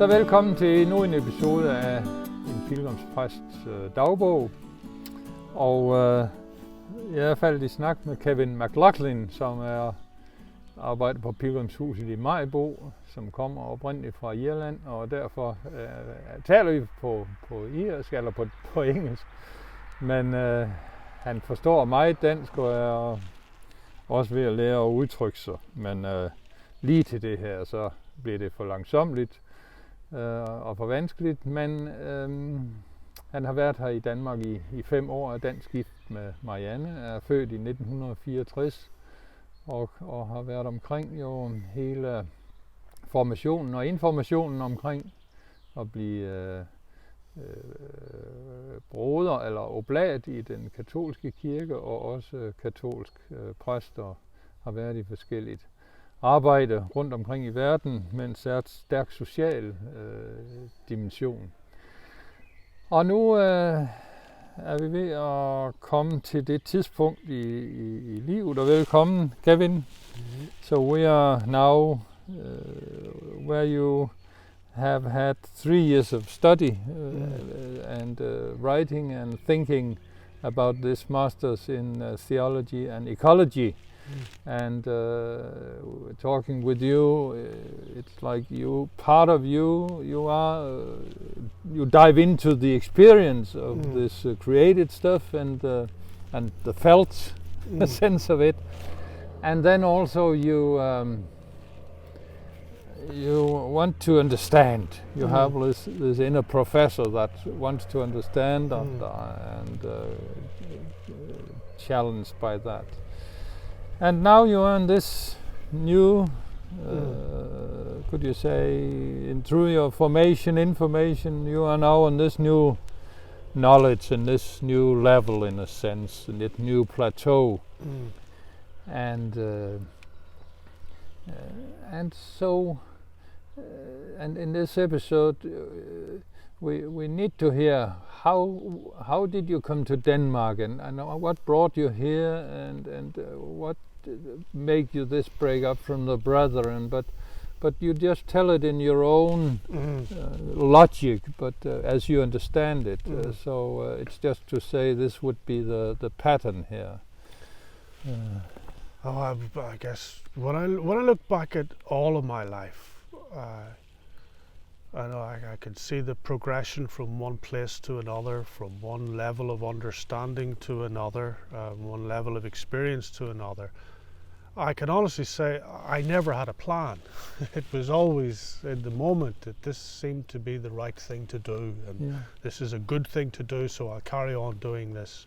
Så velkommen til endnu en episode af en pilgrimspræsts dagbog. Og jeg er faldet i snak med McLaughlin, som arbejder på Pilgrimshuset i Maribo, som kommer oprindeligt fra Irland, og derfor taler vi på irsk eller på engelsk. Men han forstår meget dansk, og er også ved at lære at udtrykke sig. Men lige til det her, så bliver det for langsomligt og for vanskeligt. Men han har været her i Danmark i 5 år, er dansk gift med Marianne, er født i 1964 og har været omkring jo hele formationen og informationen omkring at blive broder eller oblat i den katolske kirke, og også katolsk præst, og har været i forskelligt arbejde rundt omkring i verden med en stærk social dimension. Og nu er vi ved at komme til det tidspunkt i livet, og velkommen, Kevin. Mm-hmm. So we are now where you have had 3 years of study and writing and thinking about this masters in theology and ecology. And talking with you, it's like part of you dive into the experience of this created stuff and the felt sense of it, and then also you want to understand. You have this inner professor that wants to understand and challenged by that. And now you are in this new, could you say, through your information, you are now on this new knowledge and this new level, in a sense, and this new plateau. And so, and in this episode, we need to hear how did you come to Denmark, and what brought you here, and what make you this break up from the brethren, but you just tell it in your own logic, but as you understand it. So it's just to say this would be the pattern here. I guess when I look back at all of my life, I know I can see the progression from one place to another, from one level of understanding to another, one level of experience to another. I can honestly say I never had a plan. It was always in the moment that this seemed to be the right thing to do, and this is a good thing to do, so I'll carry on doing this.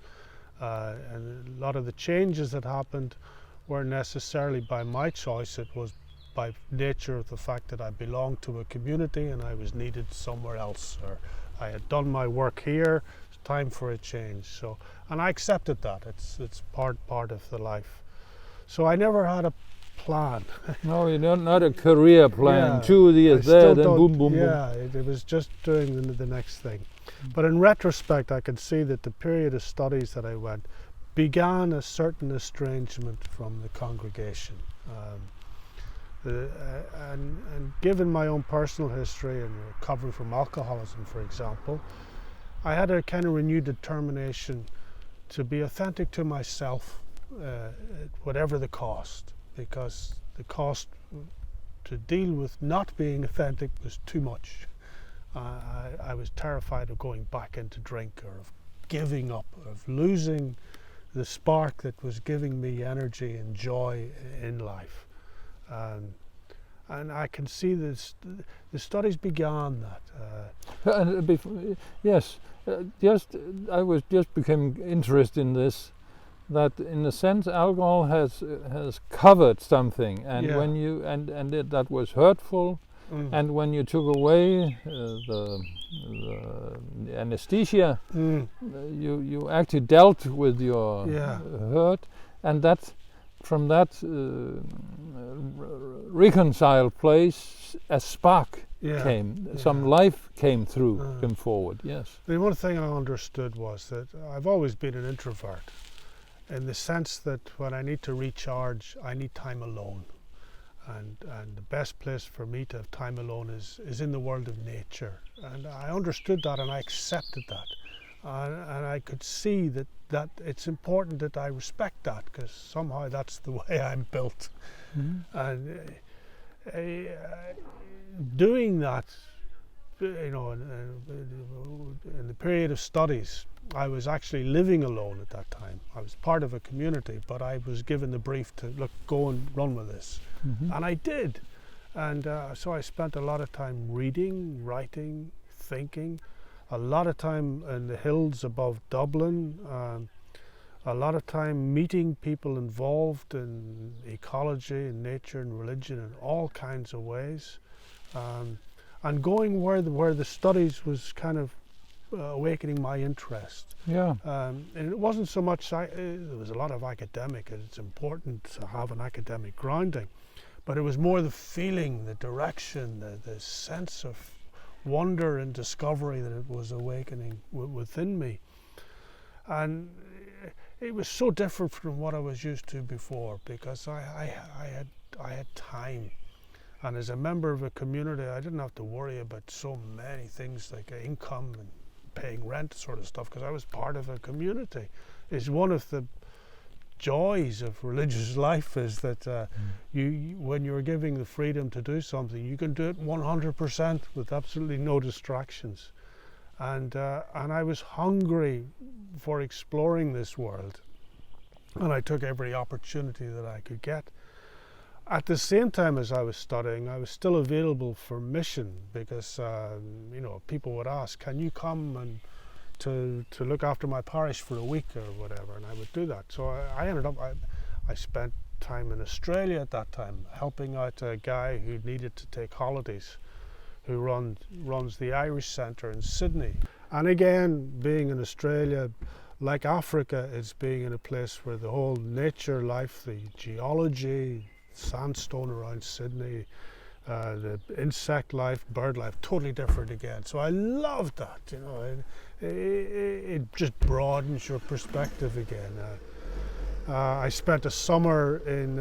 And a lot of the changes that happened weren't necessarily by my choice. It was by nature of the fact that I belonged to a community and I was needed somewhere else, or I had done my work here, it's time for a change. So, and I accepted that. It's part of the life. So I never had a plan. No, you don't, not a career plan. 2 years there, then boom, boom, boom. Yeah, it was just doing the next thing. But in retrospect, I can see that the period of studies that I went began a certain estrangement from the congregation. And given my own personal history and recovery from alcoholism, for example, I had a kind of renewed determination to be authentic to myself, whatever the cost, because the cost to deal with not being authentic was too much. I was terrified of going back into drink, or of giving up, of losing the spark that was giving me energy and joy in life. And I can see this. The studies began that. Yes, I became interested in this. That in a sense, alcohol has covered something, and when you that was hurtful, and when you took away the anesthesia, you actually dealt with your hurt, and that. From that reconciled place, a spark came, some life came forward, yes. The one thing I understood was that I've always been an introvert, in the sense that when I need to recharge, I need time alone. and the best place for me to have time alone is in the world of nature. And I understood that, and I accepted that, and I could see that it's important that I respect that, because somehow that's the way I'm built. And doing that, you know, in the period of studies, I was actually living alone at that time. I was part of a community, but I was given the brief to, look, go and run with this. And I did. And so I spent a lot of time reading, writing, thinking, a lot of time in the hills above Dublin, a lot of time meeting people involved in ecology and nature and religion in all kinds of ways, and going where the studies was kind of awakening my interest. Yeah. And it wasn't so much, there was a lot of academic, and it's important to have an academic grounding, but it was more the feeling, the direction, the sense of wonder and discovery that it was awakening within me. And it was so different from what I was used to before, because I had time. And as a member of a community, I didn't have to worry about so many things like income and paying rent sort of stuff, because I was part of a community. It's one of the joys of religious life, is that you, when you're giving the freedom to do something, you can do it 100% with absolutely no distractions. And I was hungry for exploring this world, and I took every opportunity that I could get. At the same time as I was studying, I was still available for mission, because you know, people would ask, can you come and to look after my parish for a week or whatever, and I would do that. So I ended up, I spent time in Australia at that time, helping out a guy who needed to take holidays, who runs the Irish Centre in Sydney. And again, being in Australia, like Africa, is being in a place where the whole nature life, the geology, sandstone around Sydney, the insect life, bird life, totally different again. So I loved that, you know, it just broadens your perspective again. I spent a summer in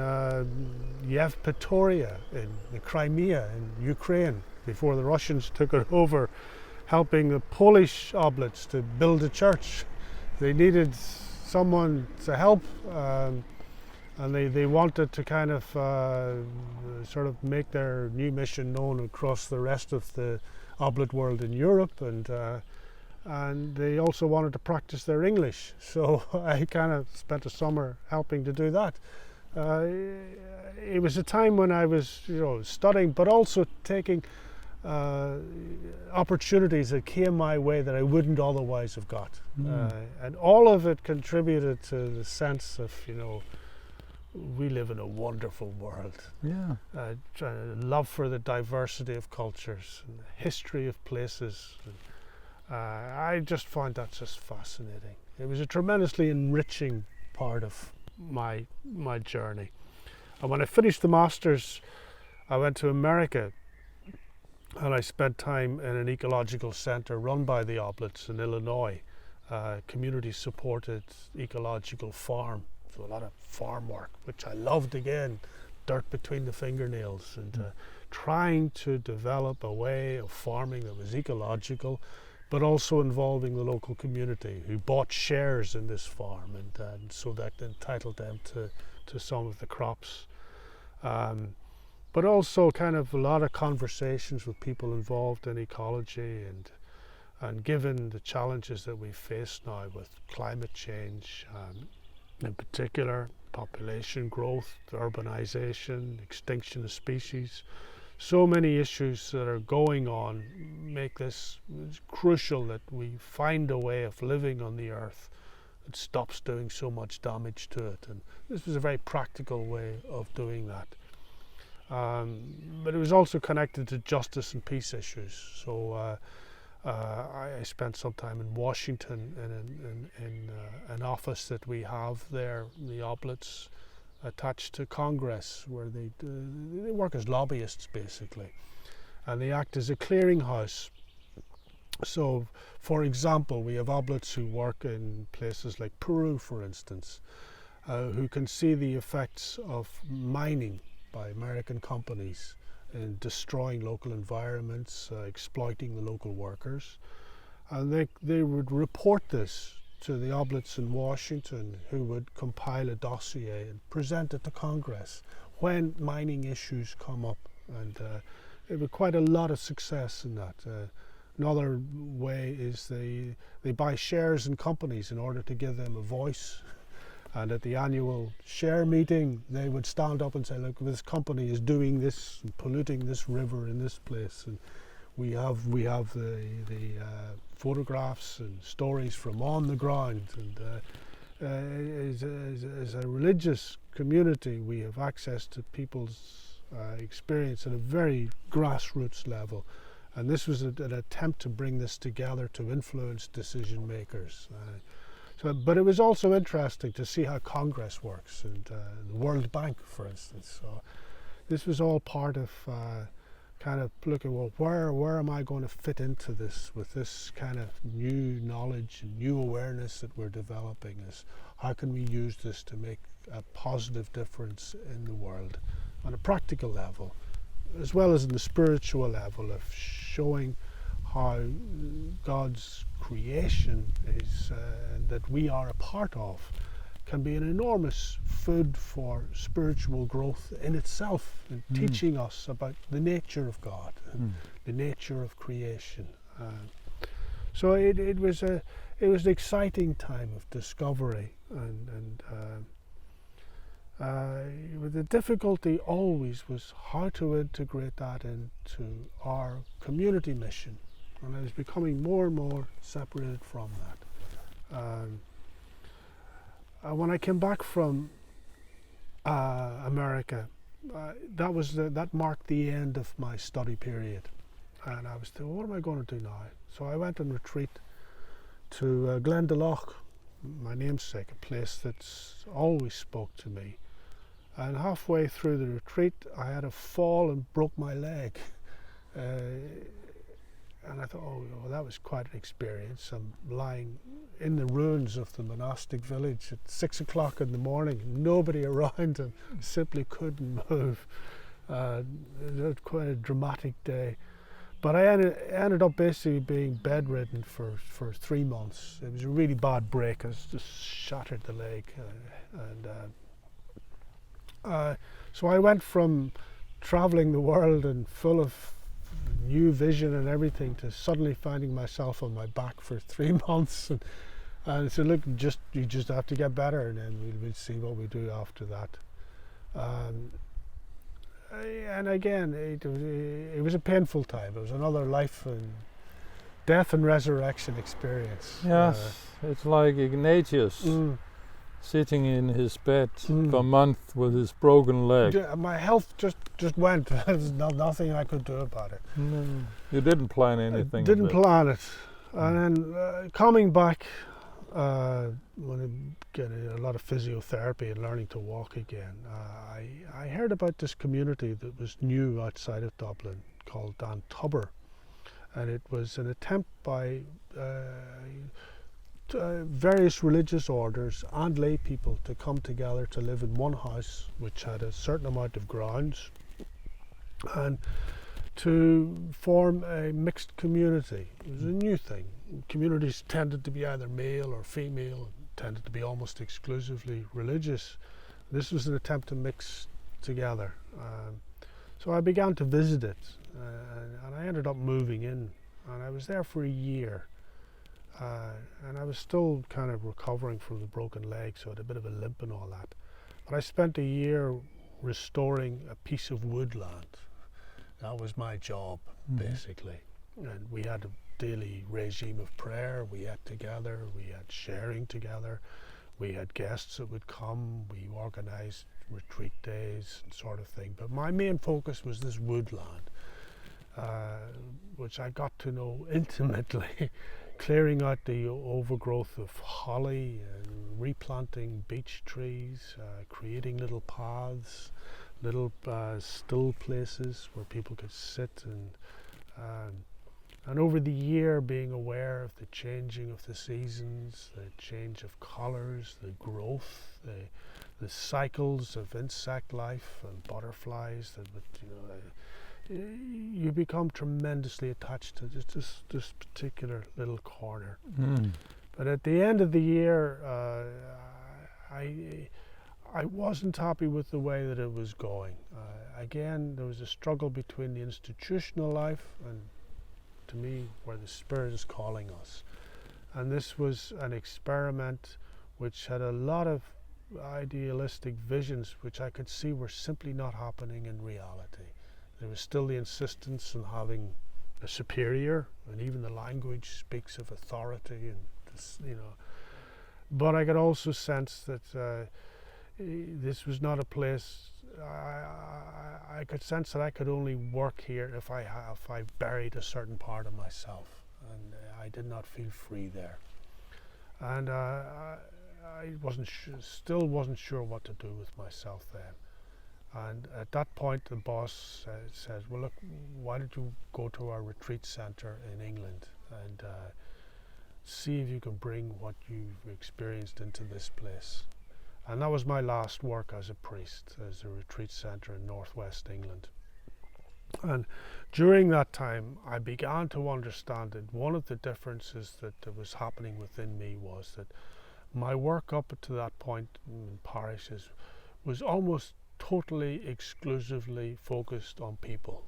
Yevpatoria in the Crimea in Ukraine before the Russians took it over, helping the Polish Obblets to build a church. They needed someone to help, and they wanted to kind of sort of make their new mission known across the rest of the Obblate world in Europe, and they also wanted to practice their English. So I kind of spent a summer helping to do that. It was a time when I was, you know, studying, but also taking opportunities that came my way that I wouldn't otherwise have got. And all of it contributed to the sense of, you know, we live in a wonderful world. Yeah. Love for the diversity of cultures and the history of places. I just found that just fascinating. It was a tremendously enriching part of my journey. And when I finished the Masters, I went to America, and I spent time in an ecological centre run by the Oblates in Illinois, community-supported ecological farm. So a lot of farm work, which I loved again, dirt between the fingernails, and trying to develop a way of farming that was ecological, but also involving the local community who bought shares in this farm, and so that entitled them to some of the crops. But also kind of a lot of conversations with people involved in ecology, and given the challenges that we face now with climate change, in particular population growth, urbanization, extinction of species, so many issues that are going on make this crucial that we find a way of living on the earth that stops doing so much damage to it. And this was a very practical way of doing that. But it was also connected to justice and peace issues. So I spent some time in Washington in an office that we have there, the Oblates, attached to Congress, where they work as lobbyists basically, and they act as a clearinghouse. So, for example, we have Oblates who work in places like Peru, for instance, who can see the effects of mining by American companies in destroying local environments, exploiting the local workers. And they would report this to the oblates in Washington, who would compile a dossier and present it to Congress when mining issues come up. And it was quite a lot of success in that. Another way is they buy shares in companies in order to give them a voice. And at the annual share meeting, they would stand up and say, look, this company is doing this, and polluting this river in this place. And we have the photographs and stories from on the ground. And as a religious community, we have access to people's experience at a very grassroots level. And this was an attempt to bring this together to influence decision makers. But it was also interesting to see how Congress works and the World Bank, for instance. So this was all part of kind of looking, well, where am I going to fit into this with this kind of new knowledge and new awareness that we're developing? Is how can we use this to make a positive difference in the world on a practical level, as well as in the spiritual level of showing how God's creation is that we are a part of can be an enormous food for spiritual growth in itself, and teaching us about the nature of God and the nature of creation. So it was an exciting time of discovery, and the difficulty always was how to integrate that into our community mission. And I was becoming more and more separated from that. When I came back from America, that marked the end of my study period. And I was thinking, what am I going to do now? So I went on retreat to Glendalough, my namesake, a place that's always spoke to me. And halfway through the retreat, I had a fall and broke my leg. And I thought, oh, well, that was quite an experience. I'm lying in the ruins of the monastic village at 6 o'clock in the morning, nobody around, and simply couldn't move. It was quite a dramatic day. But I ended up basically being bedridden for 3 months. It was a really bad break. I just shattered the leg. So I went from traveling the world and full of new vision and everything to suddenly finding myself on my back for 3 months. And I said, look, you just have to get better, and then we'll see what we do after that. And again, it was a painful time. It was another life and death and resurrection experience. Yes, it's like Ignatius sitting in his bed for a month with his broken leg. My health just went. There's nothing I could do about it. You didn't plan anything? I didn't plan it. And then coming back, when I get a lot of physiotherapy and learning to walk again, I heard about this community that was new outside of Dublin called Antubber. And it was an attempt by various religious orders and lay people to come together to live in one house which had a certain amount of grounds, and to form a mixed community. It was a new thing. Communities tended to be either male or female, tended to be almost exclusively religious. This was an attempt to mix together. So I began to visit it, and I ended up moving in, and I was there for a year. And I was still kind of recovering from the broken leg, so I had a bit of a limp and all that. But I spent a year restoring a piece of woodland. That was my job, basically. And we had a daily regime of prayer. We ate together, we had sharing together, we had guests that would come, we organised retreat days and sort of thing. But my main focus was this woodland, which I got to know intimately. Clearing out the overgrowth of holly and replanting beech trees, creating little paths, little still places where people could sit and And over the year, being aware of the changing of the seasons, the change of colours, the growth, the cycles of insect life and butterflies, you become tremendously attached to this particular little corner. But at the end of the year, I wasn't happy with the way that it was going. Again, there was a struggle between the institutional life and, to me, where the Spirit is calling us. And this was an experiment which had a lot of idealistic visions which I could see were simply not happening in reality. There was still the insistence on having a superior, and even the language speaks of authority, and this, but I could also sense that this was not a place. I could sense that I could only work here if I buried a certain part of myself, and I did not feel free there. And I still wasn't sure what to do with myself then. And at that point, the boss says, "Well, look, why don't you go to our retreat centre in England and see if you can bring what you've experienced into this place." And that was my last work as a priest, as a retreat centre in northwest England. And during that time, I began to understand that one of the differences that was happening within me was that my work up to that point in parishes was almost totally exclusively focused on people,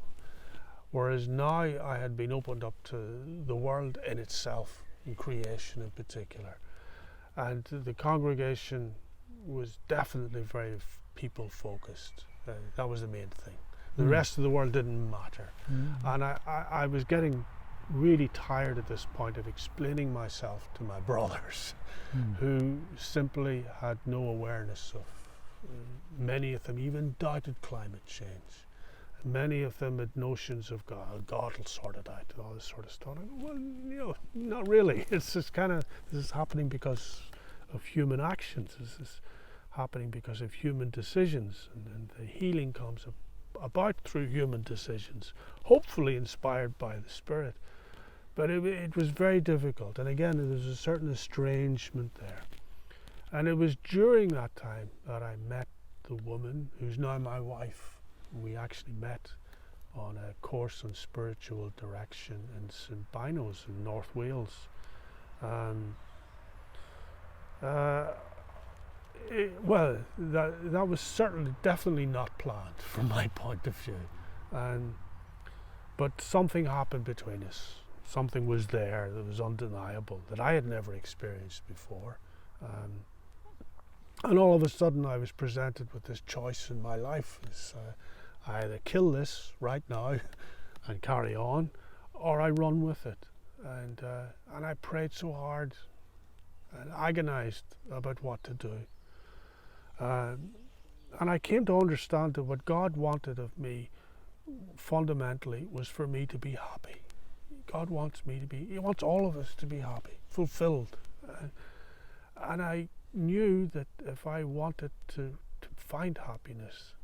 whereas now I had been opened up to the world in itself, in creation in particular, and the congregation was definitely very people focused. That was the main thing. The rest of the world didn't matter. And I was getting really tired at this point of explaining myself to my brothers who simply had no awareness of, many of them even doubted climate change. Many of them had notions of God will sort it out and all this sort of stuff. And, well, not really. It's just this is happening because of human actions. This is happening because of human decisions, and the healing comes about through human decisions, hopefully inspired by the Spirit. But it was very difficult, and again, there was a certain estrangement there. And it was during that time that I met the woman who's now my wife. We actually met on a course on spiritual direction in St Binos in North Wales. That was definitely not planned from my point of view. But something happened between us. Something was there that was undeniable, that I had never experienced before. And all of a sudden I was presented with this choice in my life. I either kill this right now and carry on, or I run with it. And I prayed so hard and agonized about what to do. And I came to understand that what God wanted of me fundamentally was for me to be happy. God wants He wants all of us to be happy, fulfilled. And I knew that if I wanted to find happiness,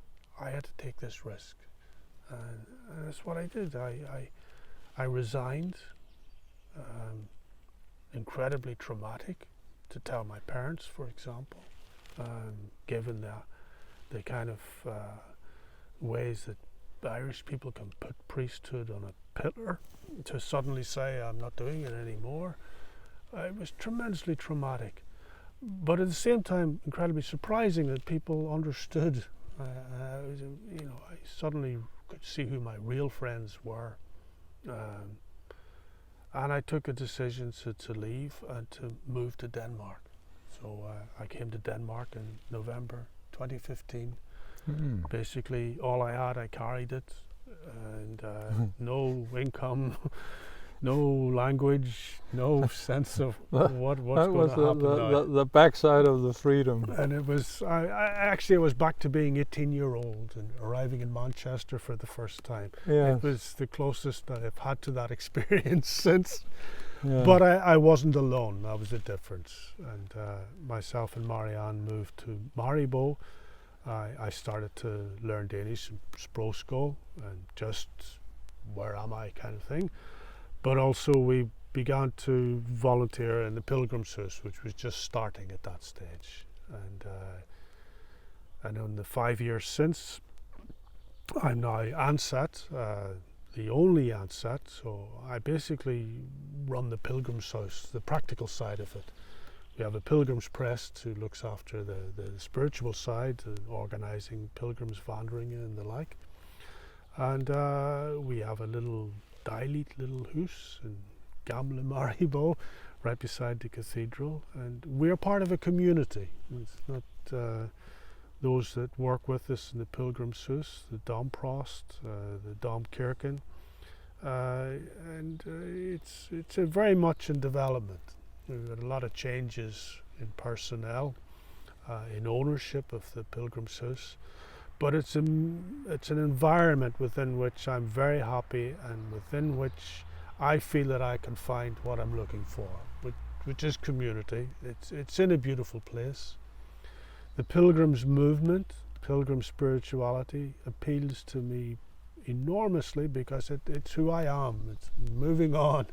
I had to take this risk. And that's what I did. I resigned, incredibly traumatic to tell my parents, for example, given the kind of ways that Irish people can put priesthood on a pillar, to suddenly say I'm not doing it anymore. It was tremendously traumatic, but at the same time incredibly surprising that people understood. I suddenly could see who my real friends were, and I took a decision to leave and to move to Denmark. So I came to Denmark in November 2015. Basically all I had, I carried it, and no income, no language, no sense of what's going to happen now. The backside of the freedom. And it was, I was back to being 18-year-old and arriving in Manchester for the first time. Yes. It was the closest that I've had to that experience since. Yeah. But I wasn't alone, that was the difference. And myself and Marianne moved to Maribo. I started to learn Danish in Sprogskole and just where am I kind of thing. but also we began to volunteer in the Pilgrimshuset, which was just starting at that stage. And in the 5 years since, I'm now ansat, the only ansat, so I basically run the Pilgrimshuset, the practical side of it. We have a pilgrims præst who looks after the spiritual side, organising pilgrims wanderingen and the like. And we have a little dejligt little hus in Gamle Maribo, right beside the cathedral. And we're part of a community. It's not those that work with us in the Pilgrimshuset, the domprost, the domkirken. And it's very much in development. We've had a lot of changes in personnel, in ownership of the Pilgrimshuset, but it's an environment within which I'm very happy and within which I feel that I can find what I'm looking for, which is community. It's in a beautiful place. The pilgrims movement, pilgrim spirituality appeals to me enormously because it's who I am. It's moving on.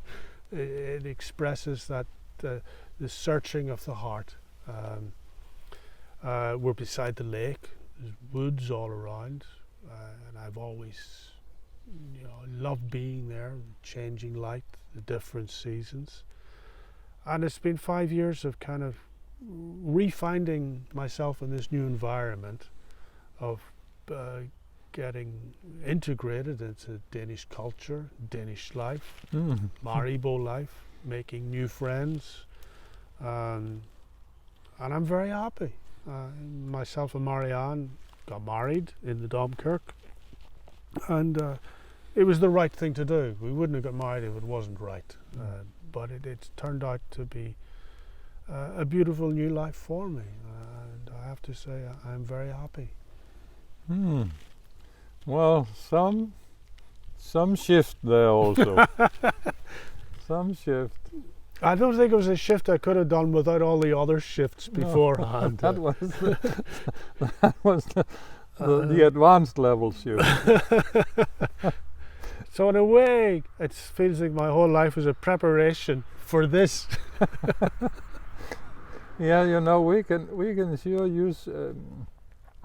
It expresses that the searching of the heart. We're beside the lake. There's woods all around, and I've always, loved being there, changing light, the different seasons. And it's been 5 years of kind of refinding myself in this new environment, of getting integrated into Danish culture, Danish life, Maribo life, making new friends, and I'm very happy. Myself and Marianne got married in the Domkirk, and it was the right thing to do. We wouldn't have got married if it wasn't right, but it's turned out to be a beautiful new life for me, and I have to say I'm very happy. Well, some shift there also. Some shift. I don't think it was a shift I could have done without all the other shifts beforehand. That was the advanced level shift. So in a way, it feels like my whole life was a preparation for this. Yeah, we can sure use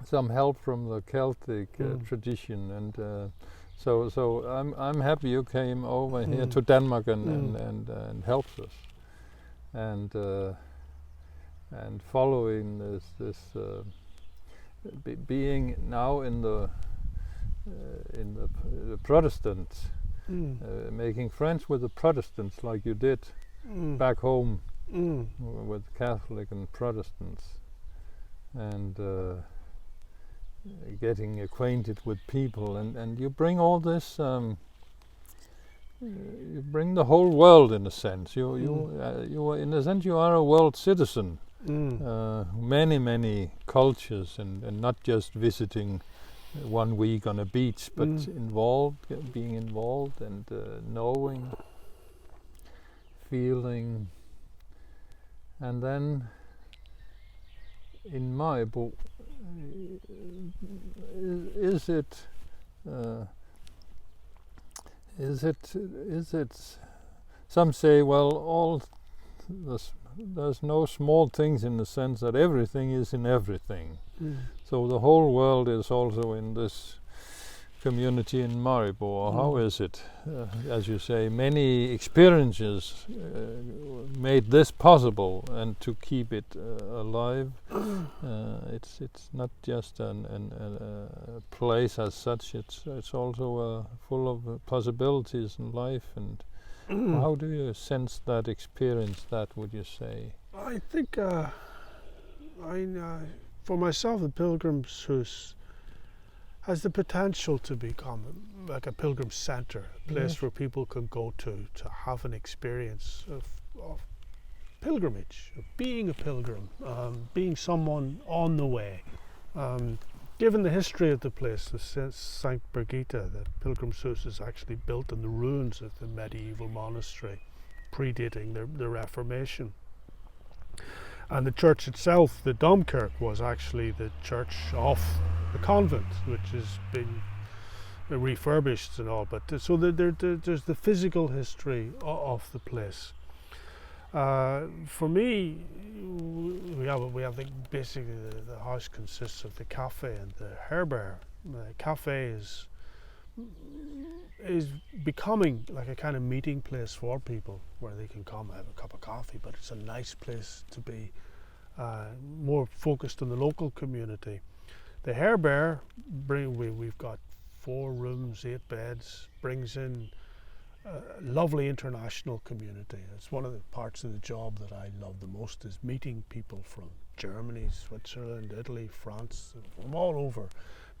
some help from the Celtic tradition, and so I'm happy you came over here to Denmark and helped us, and following this being now in the Protestants, making friends with the Protestants like you did back home with Catholic and Protestants, and getting acquainted with people, and you bring all this. You bring the whole world in a sense. You in a sense you are a world citizen. Many cultures, and not just visiting 1 week on a beach, but being involved, and knowing, feeling, and then in Maribo, is it some say, well, there's no small things, in the sense that everything is in everything. So the whole world is also in this community in Maribo, or how is it? As you say, many experiences made this possible, and to keep it alive. It's not just a place as such. It's also full of possibilities in life. And how do you sense that, experience that? Would you say? I think, for myself, the Pilgrimshuset has the potential to become like a pilgrim centre, a place where people can go to have an experience of pilgrimage, of being a pilgrim, being someone on the way. Given the history of the place, the St. Birgitta, the Pilgrimshuset is actually built in the ruins of the medieval monastery, predating the Reformation. And the church itself, the Domkirk, was actually the church of the convent, which has been refurbished and all. But so there's the physical history of the place. For me, we have basically the house consists of the cafe and the herberge. The cafe is becoming like a kind of meeting place for people where they can come have a cup of coffee, but it's a nice place to be, more focused on the local community. The herberge, we've got 4 rooms, 8 beds, brings in a lovely international community. It's one of the parts of the job that I love the most, is meeting people from Germany, Switzerland, Italy, France, from all over.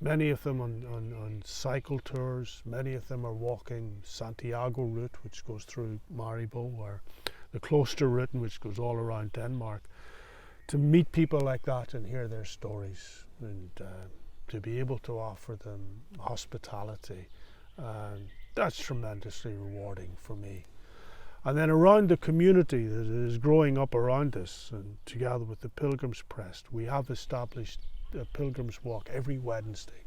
Many of them on cycle tours, many of them are walking Santiago route, which goes through Maribo, or the Cloister route, which goes all around Denmark. To meet people like that and hear their stories, and to be able to offer them hospitality, that's tremendously rewarding for me. And then around the community that is growing up around us, and together with the Pilgrims Press, we have established a Pilgrims Walk every Wednesday.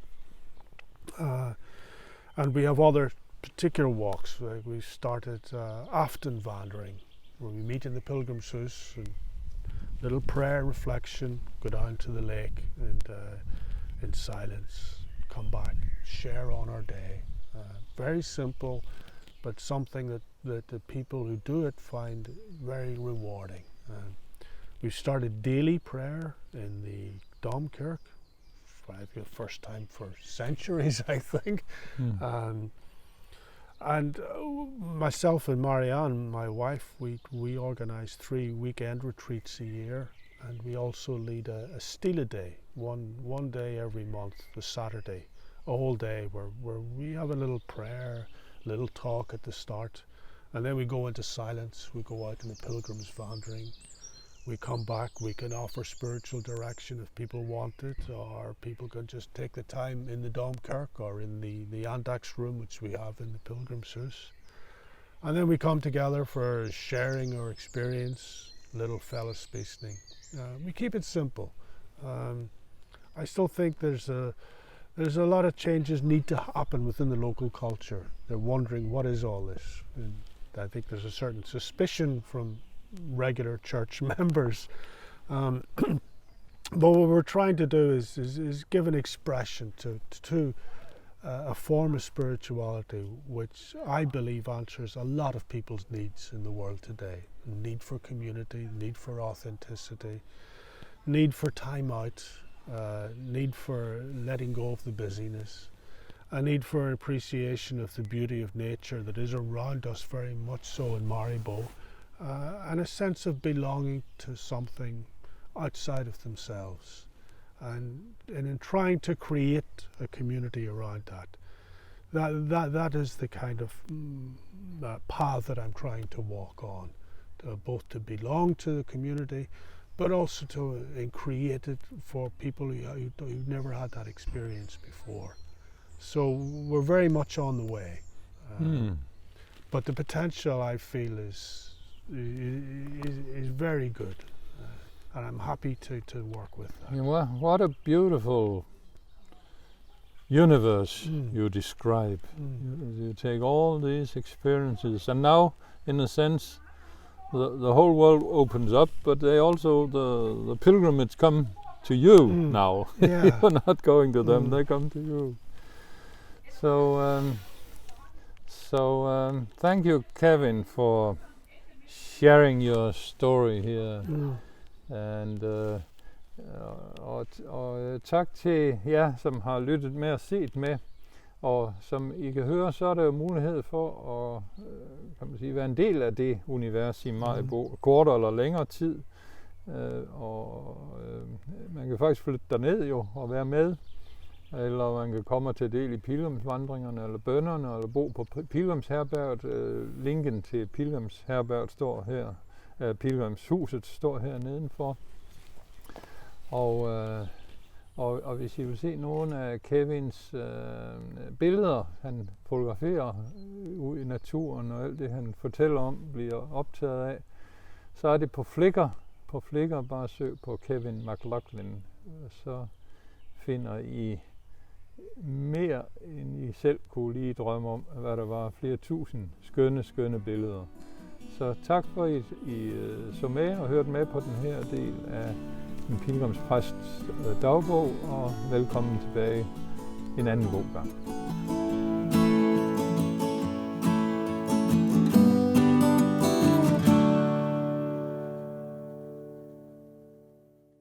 And we have other particular walks. Like we started Aftenwandering, where we meet in the Pilgrimshuset, and little prayer, reflection, go down to the lake, and in silence, come back, share on our day. Very simple, but something that the people who do it find very rewarding. We've started daily prayer in the Domkirk, for the first time for centuries, I think. And myself and Marianne, my wife, we organise 3 weekend retreats a year, and we also lead a Stila Day, one day every month, the Saturday, a whole day where we have a little prayer, little talk at the start, and then we go into silence. We go out in the Pilgrims Wandering. We come back, we can offer spiritual direction if people want it, or people can just take the time in the Domkirk or in the Andax room, which we have in the Pilgrimshuset. And then we come together for sharing our experience, little fellowspisning. We keep it simple. I still think there's a lot of changes need to happen within the local culture. They're wondering, what is all this? And I think there's a certain suspicion from regular church members. But what we're trying to do is give an expression to a form of spirituality which I believe answers a lot of people's needs in the world today. Need for community, need for authenticity, need for time out, need for letting go of the busyness, a need for appreciation of the beauty of nature that is around us, very much so in Maribo, and a sense of belonging to something outside of themselves, and in trying to create a community around that is the kind of path that I'm trying to walk on, both to belong to the community, but also to create it for people who've never had that experience before. So we're very much on the way, but the potential, I feel, is very good, and I'm happy to work with that. What a beautiful universe you describe. You take all these experiences, and now, in a sense, the whole world opens up, but they also, the pilgrimage come to you now. Yeah. You're not going to them, they come to you. So thank you, Kevin, for sharing your story here. And og tak til jer, som har lyttet med og set med. Og som I kan høre, så er der jo mulighed for at kan man sige, være en del af det univers i Maribo, kortere eller længere tid. Man kan faktisk flytte derned jo og være med. Eller man kan komme til del i pilgrimsvandringerne eller bønnerne, eller bo på Pilgrimsherberget. Linken til Pilgrimsherberget står her. Pilgrimshuset står her nedenfor. Og hvis I vil se nogle af Kevins billeder, han fotograferer ude i naturen, og alt det han fortæller om bliver optaget af, så er det på Flickr. På Flickr, bare søg på Kevin McLaughlin, så finder I mere end I selv kunne lige drømme om, hvad der var flere tusind skønne billeder. Så tak for, at I så med og hørte med på den her del af en pilgrimspræsts dagbog, og velkommen tilbage en anden god gang.